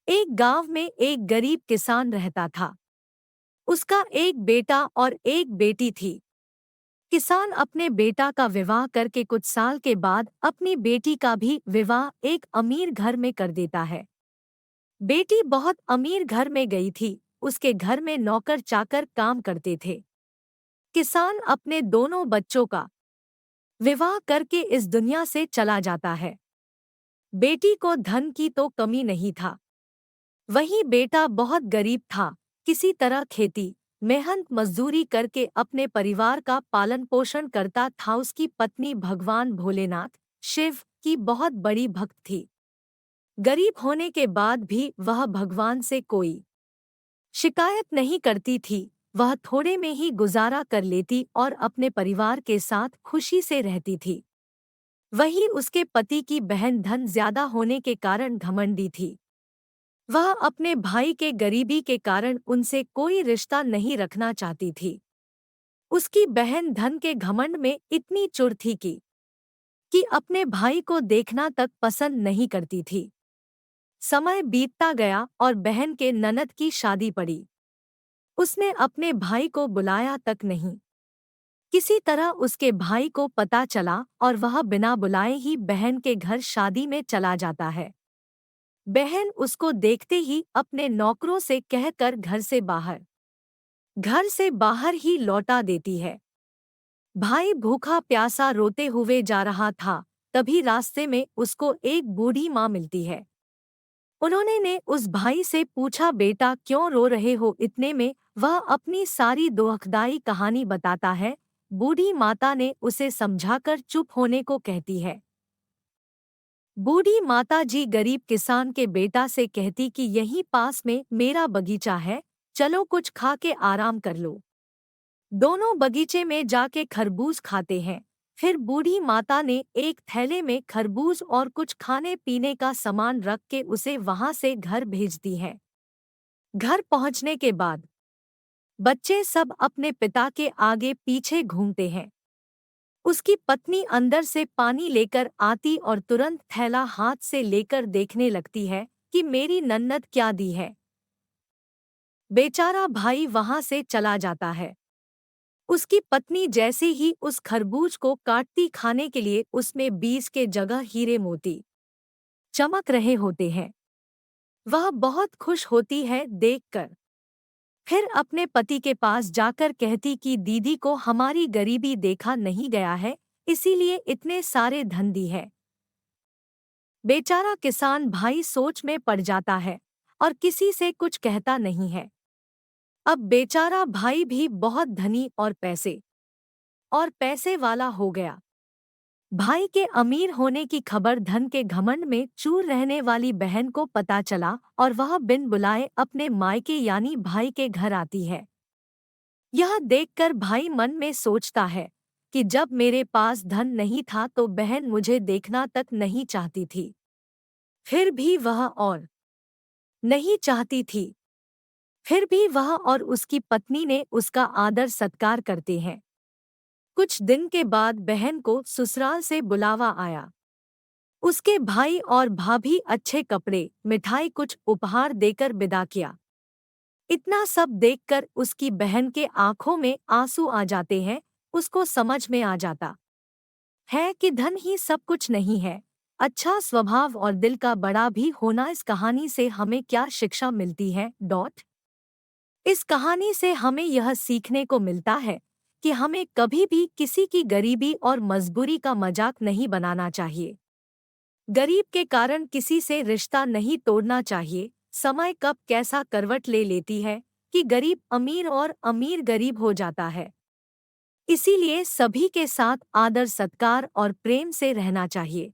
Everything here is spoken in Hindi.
एक गांव में एक गरीब किसान रहता था। उसका एक बेटा और एक बेटी थी। किसान अपने बेटा का विवाह करके कुछ साल के बाद अपनी बेटी का भी विवाह एक अमीर घर में कर देता है। बेटी बहुत अमीर घर में गई थी। उसके घर में नौकर चाकर काम करते थे। किसान अपने दोनों बच्चों का विवाह करके इस दुनिया से चला जाता है। बेटी को धन की तो कमी नहीं था। वहीं बेटा बहुत गरीब था। किसी तरह खेती मेहनत मजदूरी करके अपने परिवार का पालन पोषण करता था। उसकी पत्नी भगवान भोलेनाथ शिव की बहुत बड़ी भक्त थी। गरीब होने के बाद भी वह भगवान से कोई शिकायत नहीं करती थी। वह थोड़े में ही गुजारा कर लेती और अपने परिवार के साथ खुशी से रहती थी। वहीं उसके पति की बहन धन ज्यादा होने के कारण घमंडी थी। वह अपने भाई के गरीबी के कारण उनसे कोई रिश्ता नहीं रखना चाहती थी। उसकी बहन धन के घमंड में इतनी चुर थी कि अपने भाई को देखना तक पसंद नहीं करती थी। समय बीतता गया और बहन के ननद की शादी पड़ी। उसने अपने भाई को बुलाया तक नहीं। किसी तरह उसके भाई को पता चला और वह बिना बुलाए ही बहन के घर शादी में चला जाता है। बहन उसको देखते ही अपने नौकरों से कहकर घर से बाहर ही लौटा देती है। भाई भूखा प्यासा रोते हुए जा रहा था। तभी रास्ते में उसको एक बूढ़ी माँ मिलती है। उन्होंने ने उस भाई से पूछा, बेटा क्यों रो रहे हो? इतने में वह अपनी सारी दुखदाई कहानी बताता है। बूढ़ी माता ने उसे समझाकर चुप होने को कहती है। बूढ़ी माता जी गरीब किसान के बेटा से कहती कि यहीं पास में मेरा बगीचा है, चलो कुछ खा के आराम कर लो। दोनों बगीचे में जाके खरबूज खाते हैं। फिर बूढ़ी माता ने एक थैले में खरबूज और कुछ खाने पीने का सामान रख के उसे वहां से घर भेजती है। घर पहुंचने के बाद बच्चे सब अपने पिता के आगे पीछे घूमते हैं। उसकी पत्नी अंदर से पानी लेकर आती और तुरंत थैला हाथ से लेकर देखने लगती है कि मेरी नन्नत क्या दी है। बेचारा भाई वहां से चला जाता है। उसकी पत्नी जैसे ही उस खरबूज को काटती खाने के लिए उसमें बीज के जगह हीरे मोती चमक रहे होते हैं। वह बहुत खुश होती है देखकर। फिर अपने पति के पास जाकर कहती कि दीदी को हमारी गरीबी देखा नहीं गया है, इसीलिए इतने सारे धन दी है। बेचारा किसान भाई सोच में पड़ जाता है और किसी से कुछ कहता नहीं है। अब बेचारा भाई भी बहुत धनी और पैसे वाला हो गया। भाई के अमीर होने की खबर धन के घमंड में चूर रहने वाली बहन को पता चला और वह बिन बुलाए अपने मायके यानी भाई के घर आती है। यह देखकर भाई मन में सोचता है कि जब मेरे पास धन नहीं था तो बहन मुझे देखना तक नहीं चाहती थी। फिर भी वह और नहीं चाहती थी। फिर भी वह और उसकी पत्नी ने उसका आदर सत्कार करते हैं। कुछ दिन के बाद बहन को ससुराल से बुलावा आया। उसके भाई और भाभी अच्छे कपड़े, मिठाई, कुछ उपहार देकर विदा किया। इतना सब देखकर उसकी बहन के आंखों में आंसू आ जाते हैं। उसको समझ में आ जाता है कि धन ही सब कुछ नहीं है, अच्छा स्वभाव और दिल का बड़ा भी होना। इस कहानी से हमें क्या शिक्षा मिलती है? इस कहानी से हमें यह सीखने को मिलता है कि हमें कभी भी किसी की गरीबी और मजबूरी का मजाक नहीं बनाना चाहिए। गरीब के कारण किसी से रिश्ता नहीं तोड़ना चाहिए। समय कब कैसा करवट ले लेती है कि गरीब अमीर और अमीर गरीब हो जाता है। इसीलिए सभी के साथ आदर सत्कार और प्रेम से रहना चाहिए।